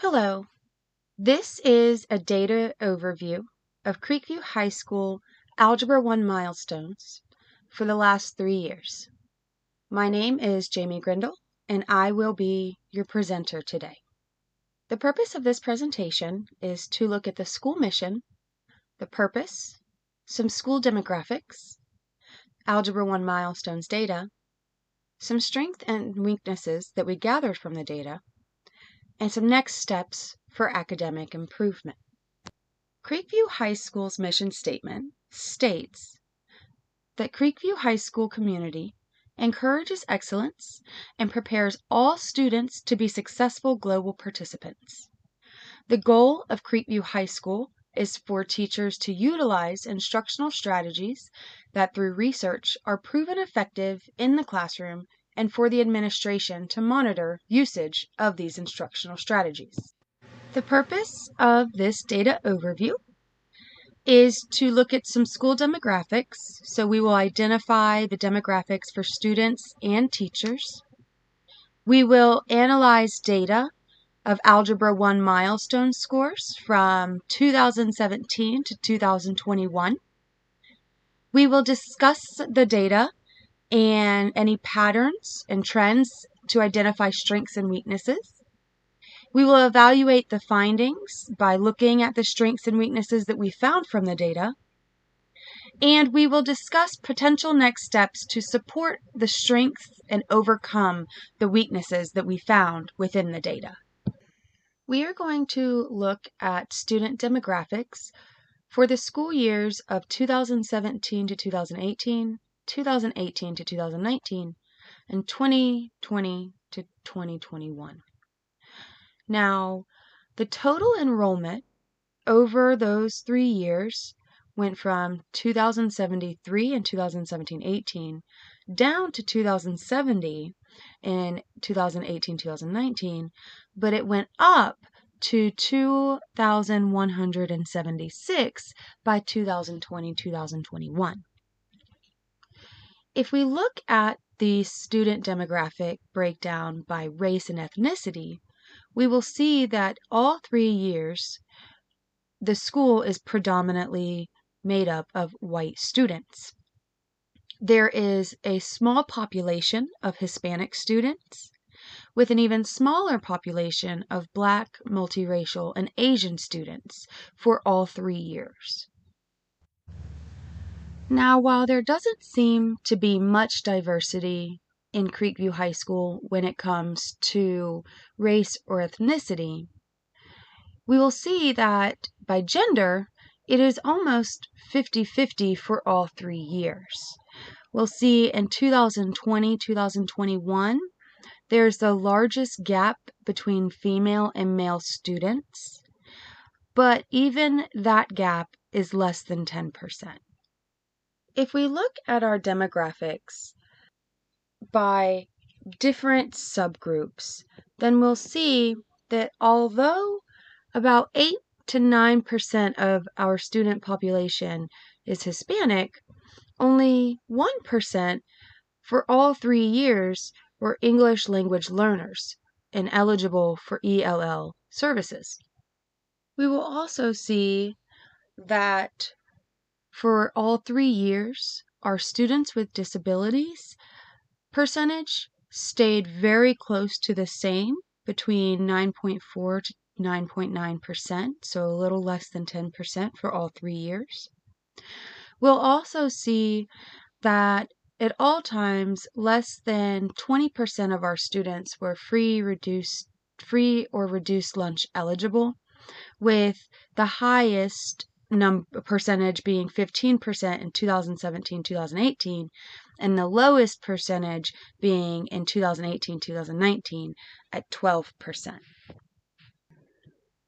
Hello, this is a data overview of Creekview High School Algebra 1 milestones for the last 3 years. My name is Jamie Grindle, and I will be your presenter today. The purpose of this presentation is to look at the school mission, the purpose, some school demographics, Algebra 1 milestones data, some strengths and weaknesses that we gathered from the data, and some next steps for academic improvement. Creekview High School's mission statement states that Creekview High School community encourages excellence and prepares all students to be successful global participants. The goal of Creekview High School is for teachers to utilize instructional strategies that through research are proven effective in the classroom and for the administration to monitor usage of these instructional strategies. The purpose of this data overview is to look at some school demographics. So we will identify the demographics for students and teachers. We will analyze data of Algebra 1 milestone scores from 2017 to 2021. We will discuss the data and any patterns and trends to identify strengths and weaknesses. We will evaluate the findings by looking at the strengths and weaknesses that we found from the data. And we will discuss potential next steps to support the strengths and overcome the weaknesses that we found within the data. We are going to look at student demographics for the school years of 2017 to 2018, 2018 to 2019, and 2020 to 2021. Now, the total enrollment over those 3 years went from 2073 in 2017-18 down to 2070 in 2018-2019, but it went up to 2,176 by 2020-2021. If we look at the student demographic breakdown by race and ethnicity, we will see that all 3 years the school is predominantly made up of white students. There is a small population of Hispanic students, with an even smaller population of Black, multiracial, and Asian students for all 3 years. Now, while there doesn't seem to be much diversity in Creekview High School when it comes to race or ethnicity, we will see that by gender, it is almost 50-50 for all 3 years. We'll see in 2020-2021, there's the largest gap between female and male students, but even that gap is less than 10%. If we look at our demographics by different subgroups, then we'll see that although about 8 to 9% of our student population is Hispanic, only 1% for all 3 years were English language learners and eligible for ELL services. We will also see that for all 3 years, our students with disabilities percentage stayed very close to the same, between 9.4 to 9.9%, so a little less than 10% for all 3 years. We'll also see that at all times, less than 20% of our students were free or reduced lunch eligible, with the highest percentage being 15% in 2017-2018, and the lowest percentage being in 2018-2019 at 12%.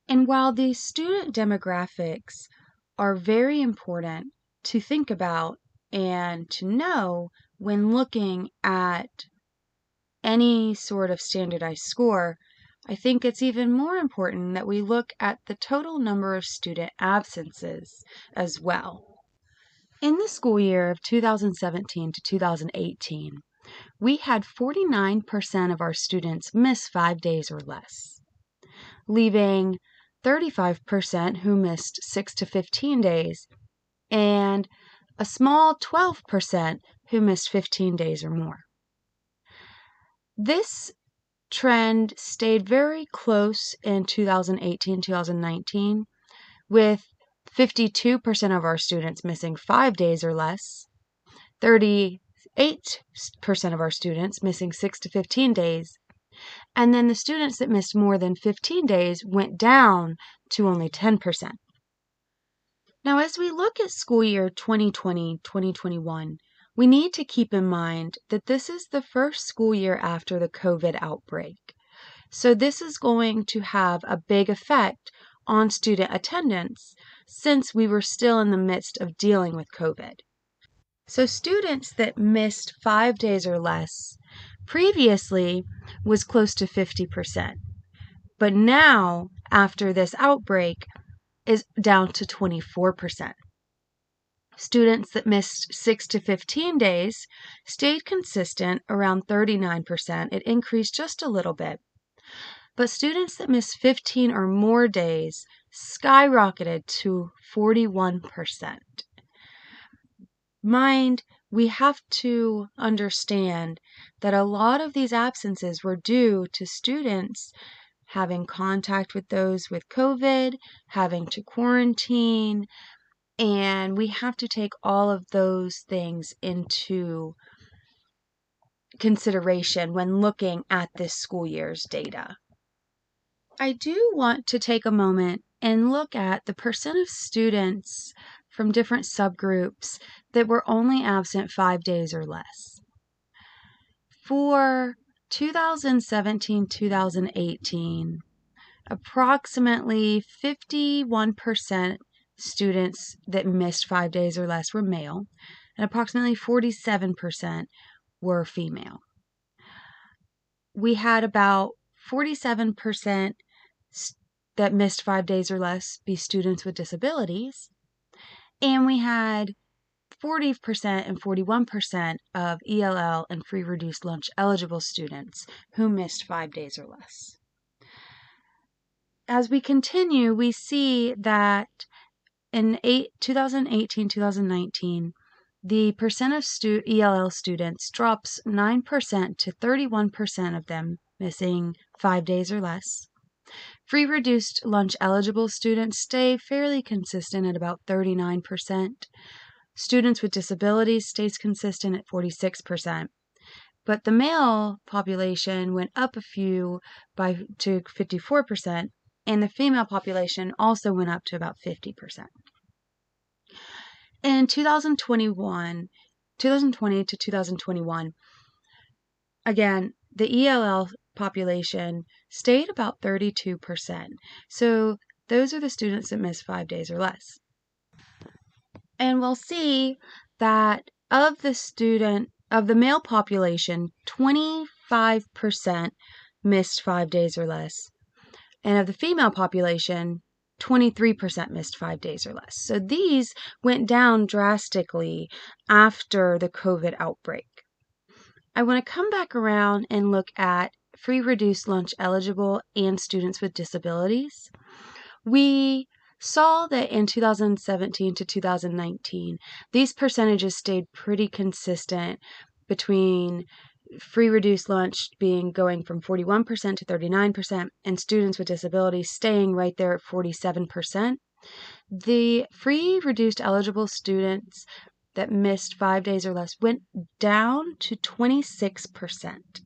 And while these student demographics are very important to think about and to know when looking at any sort of standardized score, I think it's even more important that we look at the total number of student absences as well. In the school year of 2017 to 2018, we had 49% of our students miss 5 days or less. leaving 35% who missed 6 to 15 days, and a small 12% who missed 15 days or more. This trend stayed very close in 2018-2019, with 52% of our students missing 5 days or less, 38% of our students missing 6 to 15 days, and then the students that missed more than 15 days went down to only 10%. Now, as we look at school year 2020-2021, we need to keep in mind that this is the first school year after the COVID outbreak. So this is going to have a big effect on student attendance since we were still in the midst of dealing with COVID. So students that missed 5 days or less previously was close to 50%, but now, after this outbreak, is down to 24%. Students that missed 6 to 15 days stayed consistent around 39%. It increased just a little bit. But students that missed 15 or more days skyrocketed to 41%. Mind, we have to understand that a lot of these absences were due to students having contact with those with COVID, having to quarantine, and we have to take all of those things into consideration when looking at this school year's data. I do want to take a moment and look at the percent of students from different subgroups that were only absent 5 days or less. For 2017-2018, approximately 51% students that missed 5 days or less were male, and approximately 47% were female. We had about 47% that missed 5 days or less be students with disabilities, and we had 40% and 41% of ELL and free reduced lunch eligible students who missed 5 days or less. As we continue, we see that in 2018-2019, the percent of ELL students drops 9% to 31% of them missing 5 days or less. Free reduced lunch eligible students stay fairly consistent at about 39%. Students with disabilities stays consistent at 46%. But the male population went up a few to 54%, and the female population also went up to about 50%. In 2020 to 2021, again, the ELL population stayed about 32%. So those are the students that missed 5 days or less. And we'll see that of the male population, 25% missed 5 days or less. And of the female population, 23% missed 5 days or less. So these went down drastically after the COVID outbreak. I want to come back around and look at free reduced lunch eligible and students with disabilities. We saw that in 2017 to 2019, these percentages stayed pretty consistent between free reduced lunch going from 41% to 39%, and students with disabilities staying right there at 47%. The free reduced eligible students that missed 5 days or less went down to 26%.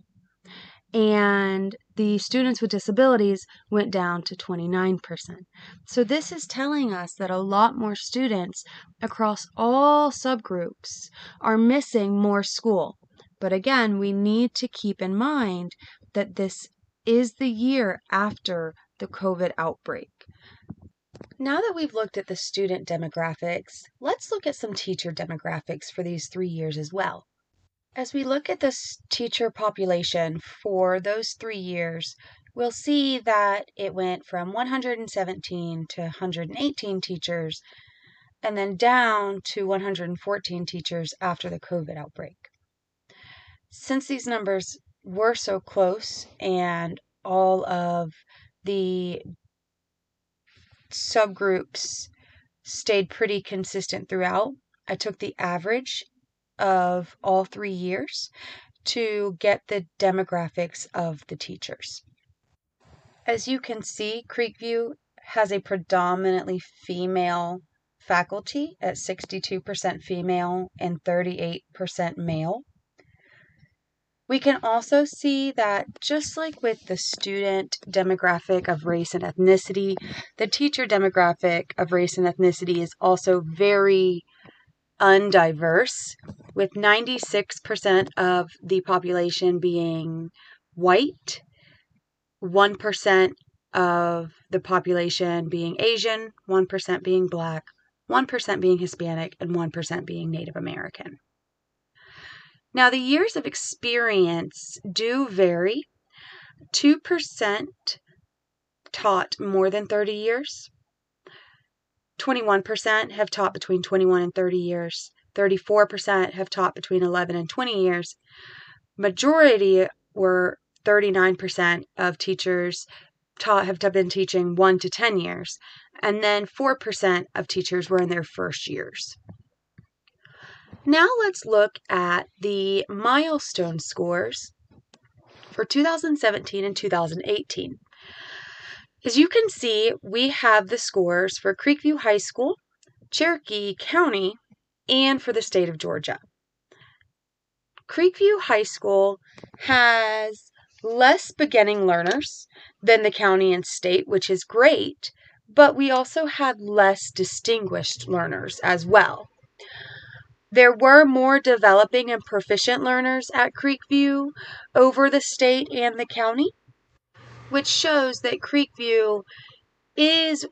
And the students with disabilities went down to 29%. So this is telling us that a lot more students across all subgroups are missing more school. But again, we need to keep in mind that this is the year after the COVID outbreak. Now that we've looked at the student demographics, let's look at some teacher demographics for these 3 years as well. As we look at this teacher population for those 3 years, we'll see that it went from 117 to 118 teachers, and then down to 114 teachers after the COVID outbreak. Since these numbers were so close and all of the subgroups stayed pretty consistent throughout. I took the average of all 3 years to get the demographics of the teachers. As you can see, Creekview has a predominantly female faculty at 62% female and 38% male. We can also see that just like with the student demographic of race and ethnicity, the teacher demographic of race and ethnicity is also very undiverse, with 96% of the population being white, 1% of the population being Asian, 1% being Black, 1% being Hispanic, and 1% being Native American. Now, the years of experience do vary. 2% taught more than 30 years. 21% have taught between 21 and 30 years. 34% have taught between 11 and 20 years. Majority were 39% of teachers have been teaching 1 to 10 years. And then 4% of teachers were in their first years. Now let's look at the milestone scores for 2017 and 2018. As you can see, we have the scores for Creekview High School, Cherokee County, and for the state of Georgia. Creekview High School has less beginning learners than the county and state, which is great, but we also had less distinguished learners as well. There were more developing and proficient learners at Creekview over the state and the county, which shows that Creekview is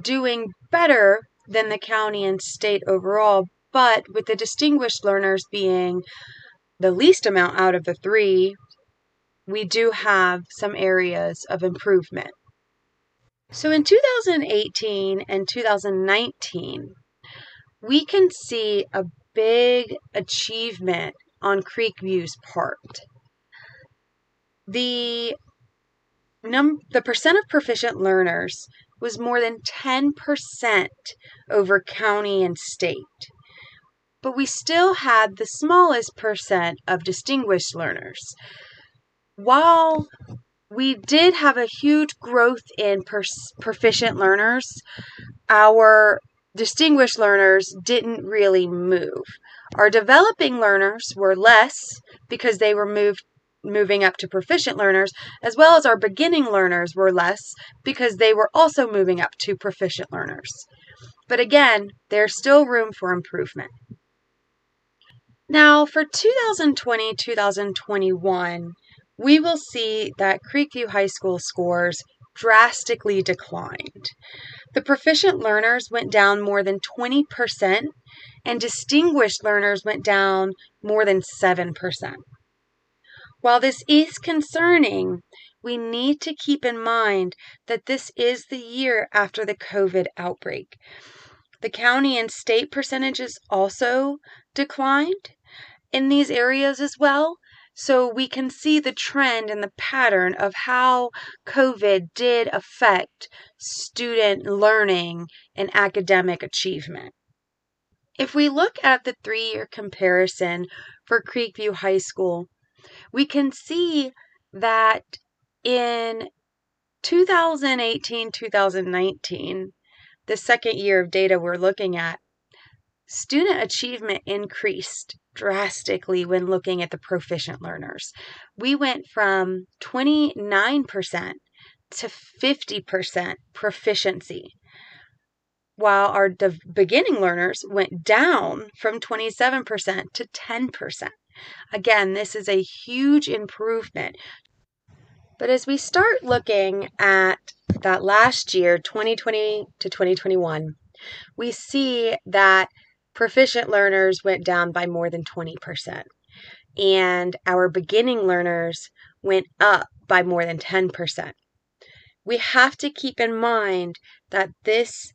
doing better than the county and state overall, but with the distinguished learners being the least amount out of the 3, we do have some areas of improvement. So in 2018 and 2019, we can see a big achievement on Creekview's part. The percent of proficient learners was more than 10% over county and state. But we still had the smallest percent of distinguished learners. While we did have a huge growth in proficient learners, our distinguished learners didn't really move. Our developing learners were less because they were moving up to proficient learners, as well as our beginning learners were less because they were also moving up to proficient learners. But again, there's still room for improvement. Now, for 2020-2021, we will see that Creekview High School scores drastically declined. The proficient learners went down more than 20%, and distinguished learners went down more than 7%. While this is concerning, we need to keep in mind that this is the year after the COVID outbreak. The county and state percentages also declined in these areas as well. So we can see the trend and the pattern of how COVID did affect student learning and academic achievement. If we look at the 3-year comparison for Creekview High School, we can see that in 2018-2019, the second year of data we're looking at, student achievement increased drastically when looking at the proficient learners. We went from 29% to 50% proficiency, while our beginning learners went down from 27% to 10%. Again, this is a huge improvement. But as we start looking at that last year, 2020 to 2021, we see that proficient learners went down by more than 20%, and our beginning learners went up by more than 10%. We have to keep in mind that this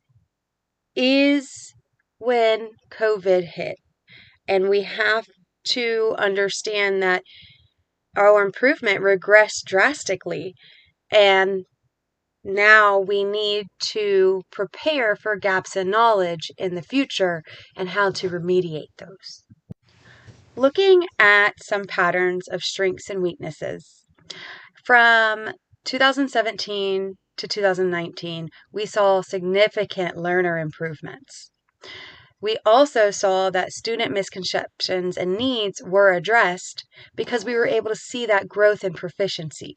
is when COVID hit, and we have to understand that our improvement regressed drastically, and now we need to prepare for gaps in knowledge in the future and how to remediate those. Looking at some patterns of strengths and weaknesses. From 2017 to 2019, we saw significant learner improvements. We also saw that student misconceptions and needs were addressed because we were able to see that growth in proficiency.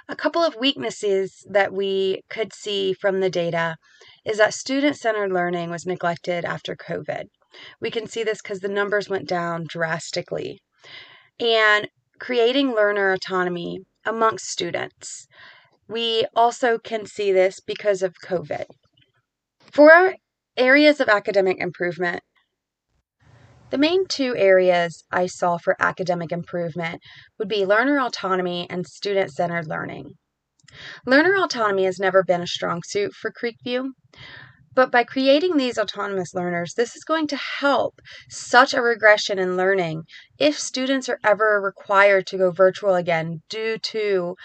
A couple of weaknesses that we could see from the data is that student-centered learning was neglected after COVID. We can see this because the numbers went down drastically. And creating learner autonomy amongst students. We also can see this because of COVID. For areas of academic improvement, the main two areas I saw for academic improvement would be learner autonomy and student-centered learning. Learner autonomy has never been a strong suit for Creekview, but by creating these autonomous learners, this is going to help such a regression in learning if students are ever required to go virtual again due to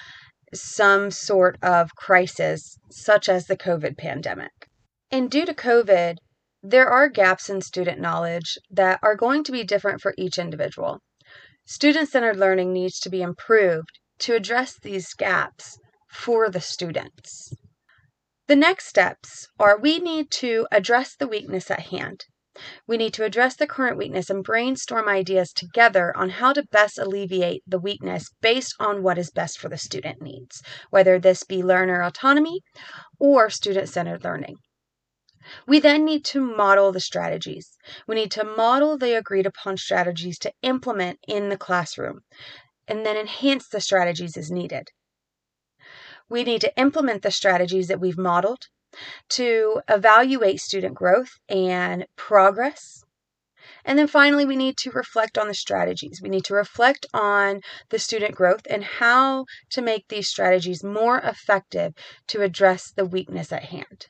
some sort of crisis, such as the COVID pandemic. And due to COVID, there are gaps in student knowledge that are going to be different for each individual. Student-centered learning needs to be improved to address these gaps for the students. The next steps are we need to address the weakness at hand. We need to address the current weakness and brainstorm ideas together on how to best alleviate the weakness based on what is best for the student needs, whether this be learner autonomy or student-centered learning. We then need to model the strategies. We need to model the agreed upon strategies to implement in the classroom and then enhance the strategies as needed. We need to implement the strategies that we've modeled to evaluate student growth and progress. And then finally, we need to reflect on the strategies. We need to reflect on the student growth and how to make these strategies more effective to address the weakness at hand.